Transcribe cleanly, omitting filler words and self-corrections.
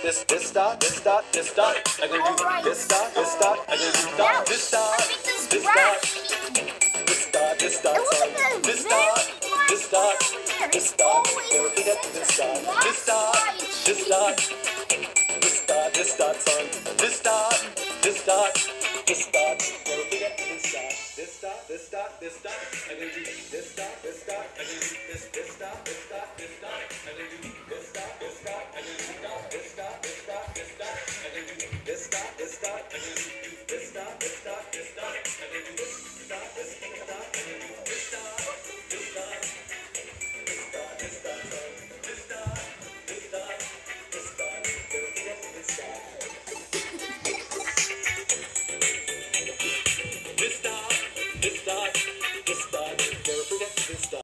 this dot, this dot, this dot. I'm gonna do this dot, this dot. I'm gonna do dot, this dot, this dot, this dot, this dot, this dot, this dot, this dot. Never forget this dot, this dot, this dot, this dot, this dot, son. This dot, this dot, this dot. Never forget this dot, this dot, this dot, this dot. I'm gonna do this dot, this dot. I'm gonna do this dot, this dot, this dot.